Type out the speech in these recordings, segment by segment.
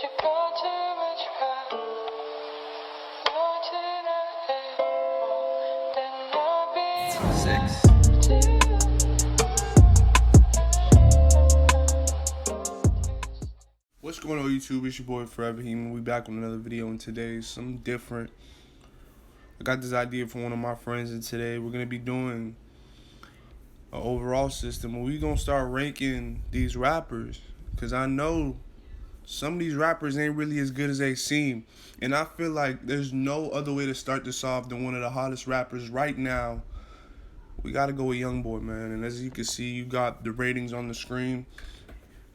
you got too much pride. Wanting What's going on YouTube? It's your boy Forever Human. We back with another video, and today is something different. I got this idea from one of my friends, and today we're gonna be doing an overall system where we gonna start ranking these rappers, because I know some of these rappers ain't really as good as they seem, and I feel like there's no other way to start this off than one of the hottest rappers right now. We gotta go with Youngboy, man. And as you can see, you got the ratings on the screen.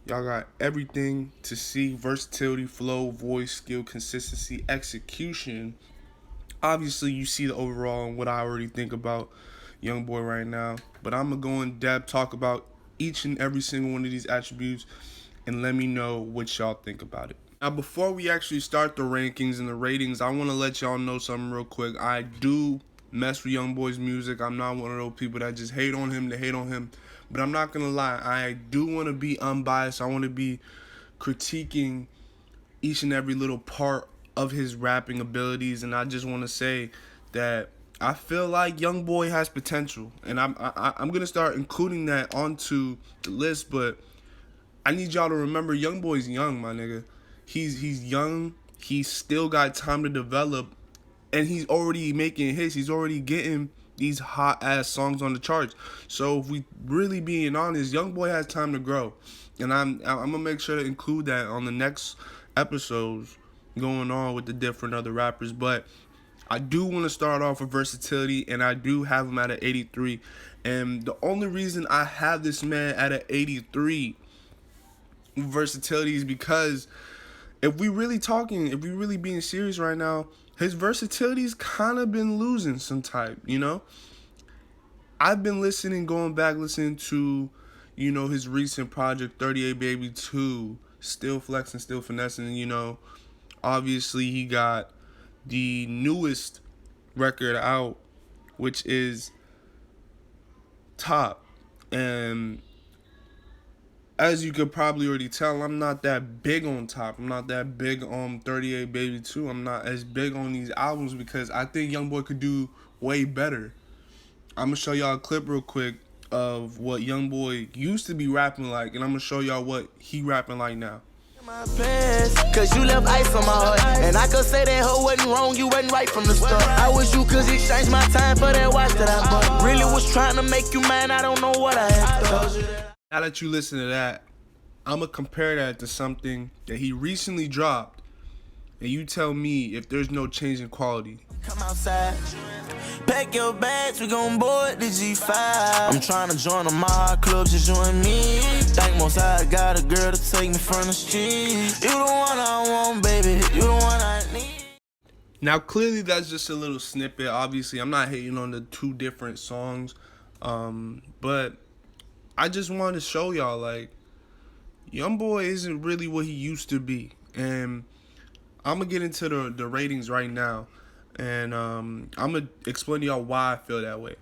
Y'all got everything to see: versatility, flow, voice, skill, consistency, execution. Obviously, you see the overall and what I already think about Youngboy right now. But I'm going to go in depth, talk about each and every single one of these attributes, and let me know what y'all think about it. Now, before we actually start the rankings and the ratings, I want to let y'all know something real quick. I do mess with Youngboy's music. I'm not one of those people that just hate on him to hate on him. But I'm not going to lie, I do want to be unbiased. I want to be critiquing each and every little part of his rapping abilities. And I just want to say that I feel like Youngboy has potential. And I'm going to start including that onto the list. But I need y'all to remember, Youngboy's young, my nigga. He's young. He's still got time to develop. And he's already making hits. He's already getting these hot ass songs on the charts. So if we really being honest, Youngboy has time to grow, and I'm gonna make sure to include that on the next episodes going on with the different other rappers. But I do want to start off with versatility, and I do have him at an 83. And the only reason I have this man at an 83 versatility is because if we really being serious right now, his versatility's kind of been losing some type, you know? I've been going back listening to, you know, his recent project, 38 Baby 2, Still Flexing, Still Finessing, you know. Obviously, he got the newest record out, which is Top. And as you could probably already tell, I'm not that big on Top. I'm not that big on 38 Baby 2. I'm not as big on these albums because I think Youngboy could do way better. I'm going to show y'all a clip real quick of what Youngboy used to be rapping like, and I'm going to show y'all what he rapping like now. My pants, cause you left ice on my heart, and I could say that hoe wasn't wrong, you wasn't right from the start. I wish you could exchange my time for that watch that I bought. Really was trying to make you mine, I don't know what I had told you that. Now that you listen to that, I'm going to compare that to something that he recently dropped, and you tell me if there's no change in quality. Come outside, pack your bags, we gon' board the G5. I'm trying to join the my club, just join me. Think most I got a girl to take me from the street. You the one I want, baby, you the one I need. Now, clearly, that's just a little snippet. Obviously, I'm not hating on the two different songs, but I just wanted to show y'all, like, Youngboy isn't really what he used to be. And I'm going to get into the ratings right now. And I'm going to explain to y'all why I feel that way.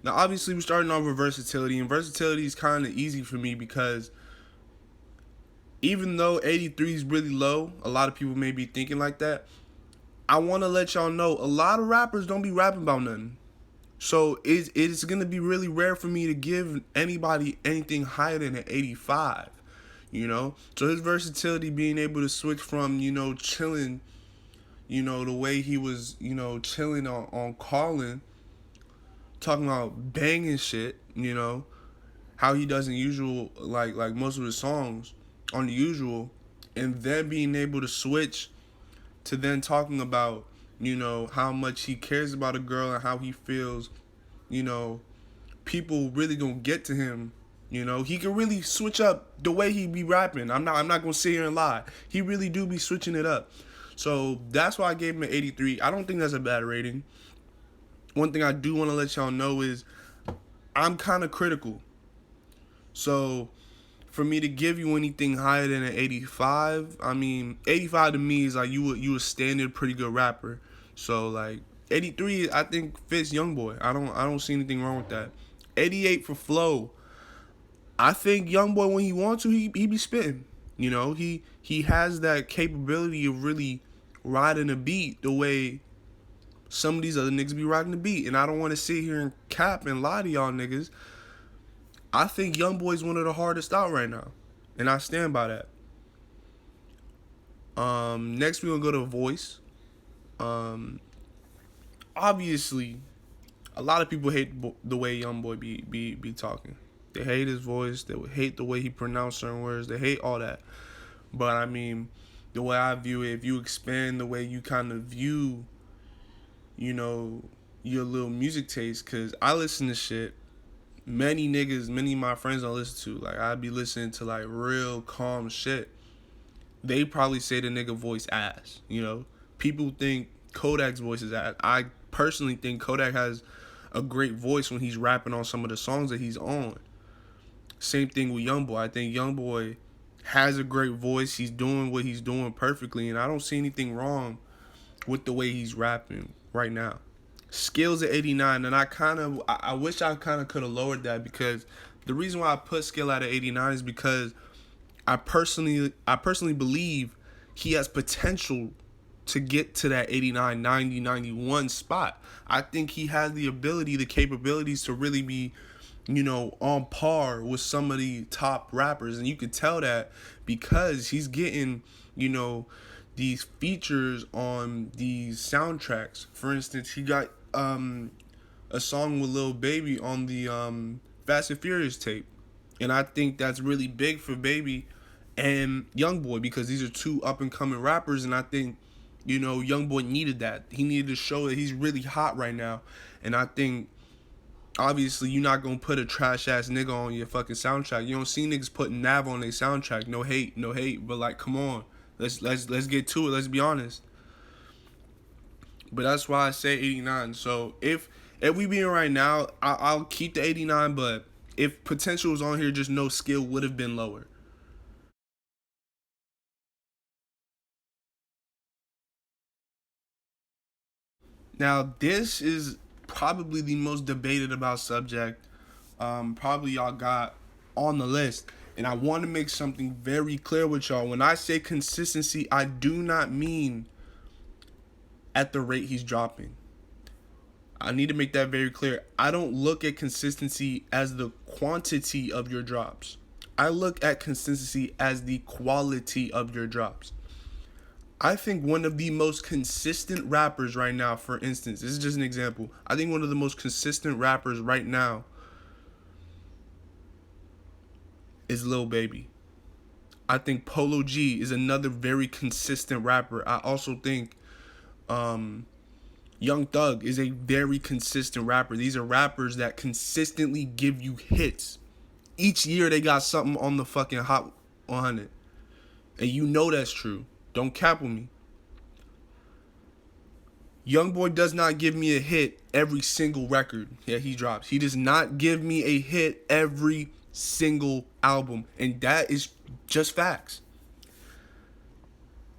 Now, obviously, we're starting off with versatility. And versatility is kind of easy for me because even though 83 is really low, a lot of people may be thinking like that. I want to let y'all know, a lot of rappers don't be rapping about nothing. So it's going to be really rare for me to give anybody anything higher than an 85. You know, so his versatility, being able to switch from, you know, chilling, you know, the way he was, you know, chilling on Calling, talking about banging shit, you know, how he does in Usual, like most of his songs on the Usual, and then being able to switch to then talking about, you know, how much he cares about a girl and how he feels, you know, people really gonna get to him. You know, he can really switch up the way he be rapping. I'm not gonna sit here and lie. He really do be switching it up. So that's why I gave him an 83. I don't think that's a bad rating. One thing I do want to let y'all know is I'm kind of critical. So for me to give you anything higher than an 85, I mean, 85 to me is like you a standard pretty good rapper. So like 83, I think fits Youngboy. I don't see anything wrong with that. 88 for flow. I think Youngboy, when he wants to, he be spitting. You know, he has that capability of really riding a beat the way some of these other niggas be riding the beat. And I don't want to sit here and cap and lie to y'all niggas. I think Youngboy's one of the hardest out right now, and I stand by that. Next we're gonna go to Voice. Obviously, a lot of people hate the way Youngboy be talking. They hate his voice. They hate the way he pronounced certain words. They hate all that. But I mean, the way I view it, if you expand the way you kind of view, you know, your little music taste, because I listen to shit many of my friends don't listen to. Like, I'd be listening to like real calm shit. They probably say the nigga voice ass. You know, people think Kodak's voice is ass. I personally think Kodak has a great voice when he's rapping on some of the songs that he's on. Same thing with Youngboy. I think Youngboy has a great voice. He's doing what he's doing perfectly, and I don't see anything wrong with the way he's rapping right now. Skills at 89, and I wish I kind of could have lowered that, because the reason why I put skill at 89 is because I personally believe he has potential to get to that 89, 90, 91 spot. I think he has the ability, the capabilities to really be, you know, on par with some of the top rappers. And you can tell that because he's getting, you know, these features on these soundtracks. For instance, he got a song with Lil Baby on the Fast and Furious tape. And I think that's really big for Baby and Youngboy, because these are two up-and-coming rappers, and I think, you know, Youngboy needed that. He needed to show that he's really hot right now. And I think, obviously, you're not gonna put a trash-ass nigga on your fucking soundtrack. You don't see niggas putting Nav on their soundtrack. No hate, but like, come on. Let's get to it. Let's be honest. But that's why I say 89. So if we being right now, I'll keep the 89, but if potential was on here, just no skill would have been lower. Now, this is probably the most debated about subject probably y'all got on the list. And I want to make something very clear with y'all. When I say consistency, I do not mean at the rate he's dropping. I need to make that very clear. I don't look at consistency as the quantity of your drops. I look at consistency as the quality of your drops. I think one of the most consistent rappers right now, for instance, this is just an example. I think one of the most consistent rappers right now is Lil Baby. I think Polo G is another very consistent rapper. I also think Young Thug is a very consistent rapper. These are rappers that consistently give you hits. Each year they got something on the fucking Hot 100. And you know that's true. Don't cap with me. Youngboy does not give me a hit every single record that he drops. He does not give me a hit every single album. And that is just facts.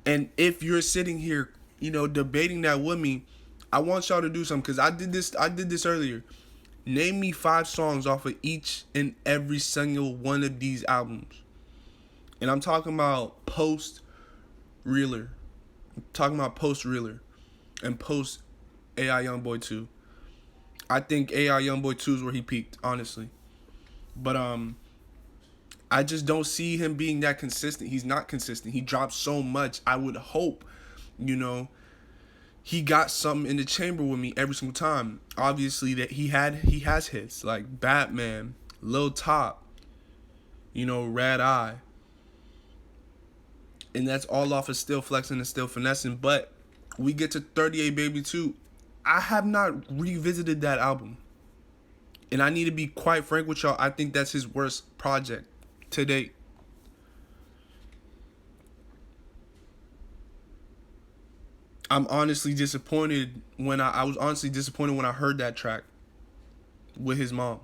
And if you're sitting here, you know, debating that with me, I want y'all to do something, because I did this earlier. Name me 5 songs off of each and every single one of these albums. And I'm talking about post Realer. I'm talking about post Realer and post AI Youngboy 2. I think AI Youngboy 2 is where he peaked, honestly. But I just don't see him being that consistent. He's not consistent. He drops so much. I would hope, you know, he got something in the chamber with me every single time. Obviously, that he has hits like Batman, Lil Top, you know, Red Eye. And that's all off of Still Flexing and Still Finessing. But we get to 38 Baby 2. I have not revisited that album. And I need to be quite frank with y'all. I think that's his worst project to date. I'm honestly disappointed when I was honestly disappointed when I heard that track with his mom.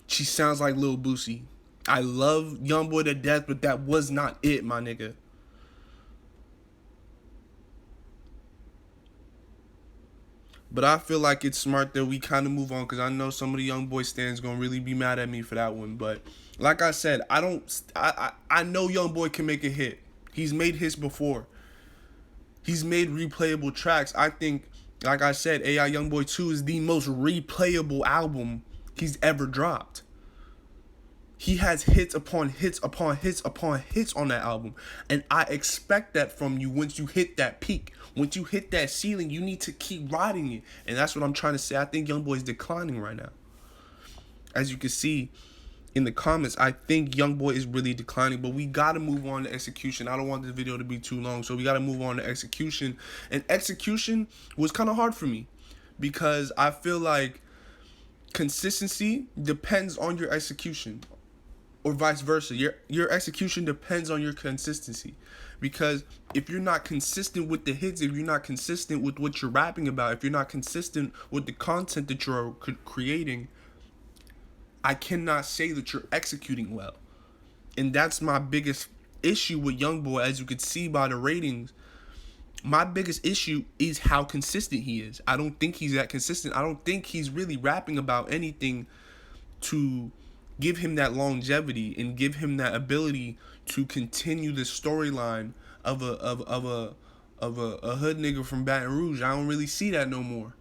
She sounds like Lil Boosie. I love Youngboy to death, but that was not it, my nigga. But I feel like it's smart that we kind of move on, because I know some of the Youngboy stands gonna really be mad at me for that one. But like I said, I know Youngboy can make a hit. He's made hits before. He's made replayable tracks. I think, like I said, AI Youngboy 2 is the most replayable album he's ever dropped. He has hits upon hits upon hits upon hits on that album. And I expect that from you once you hit that peak. Once you hit that ceiling, you need to keep riding it. And that's what I'm trying to say. I think Youngboy is declining right now. As you can see in the comments, I think Youngboy is really declining. But we got to move on to execution. I don't want this video to be too long, so we got to move on to execution. And execution was kind of hard for me, because I feel like consistency depends on your execution. Or vice versa. Your execution depends on your consistency. Because if you're not consistent with the hits, if you're not consistent with what you're rapping about, if you're not consistent with the content that you're creating, I cannot say that you're executing well. And that's my biggest issue with Youngboy. As you could see by the ratings, my biggest issue is how consistent he is. I don't think he's that consistent. I don't think he's really rapping about anything to give him that longevity and give him that ability to continue the storyline of a hood nigga from Baton Rouge. I don't really see that no more.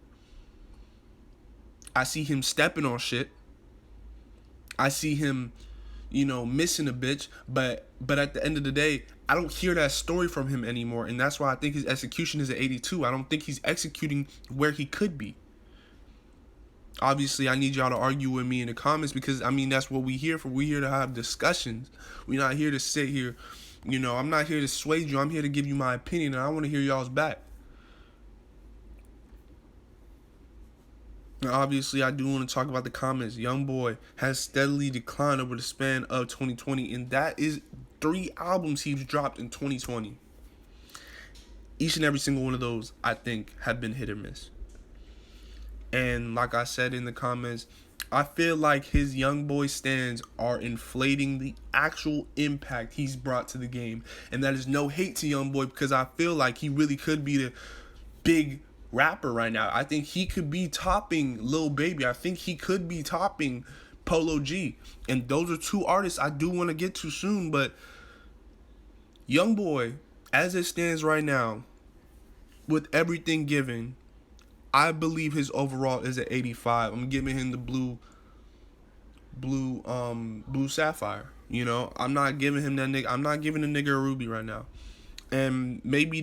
I see him stepping on shit. I see him, missing a bitch. But at the end of the day, I don't hear that story from him anymore. And that's why I think his execution is at 82. I don't think he's executing where he could be. Obviously, I need y'all to argue with me in the comments, because, that's what we here for. We here to have discussions. We're not here to sit here. I'm not here to sway you. I'm here to give you my opinion, and I want to hear y'all's back. Now, obviously, I do want to talk about the comments. Youngboy has steadily declined over the span of 2020, and that is 3 albums he's dropped in 2020. Each and every single one of those, I think, have been hit or miss. And like I said in the comments, I feel like his Youngboy stands are inflating the actual impact he's brought to the game. And that is no hate to Youngboy, because I feel like he really could be the big rapper right now. I think he could be topping Lil Baby. I think he could be topping Polo G. And those are 2 artists I do want to get to soon. But Youngboy, as it stands right now, with everything given, I believe his overall is at 85. I'm giving him the blue sapphire. I'm not giving him that nigga. I'm not giving the nigga a ruby right now. And maybe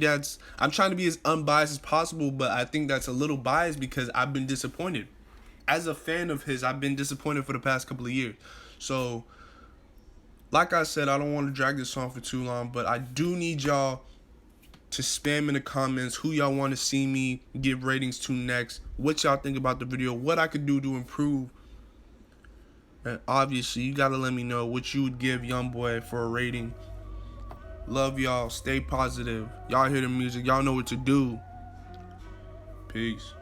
I'm trying to be as unbiased as possible, but I think that's a little biased, because I've been disappointed. As a fan of his, I've been disappointed for the past couple of years. So, like I said, I don't want to drag this on for too long, but I do need y'all to spam in the comments who y'all want to see me give ratings to next, what y'all think about the video, what I could do to improve. And obviously, you gotta let me know what you would give Youngboy for a rating. Love y'all. Stay positive. Y'all hear the music. Y'all know what to do. Peace.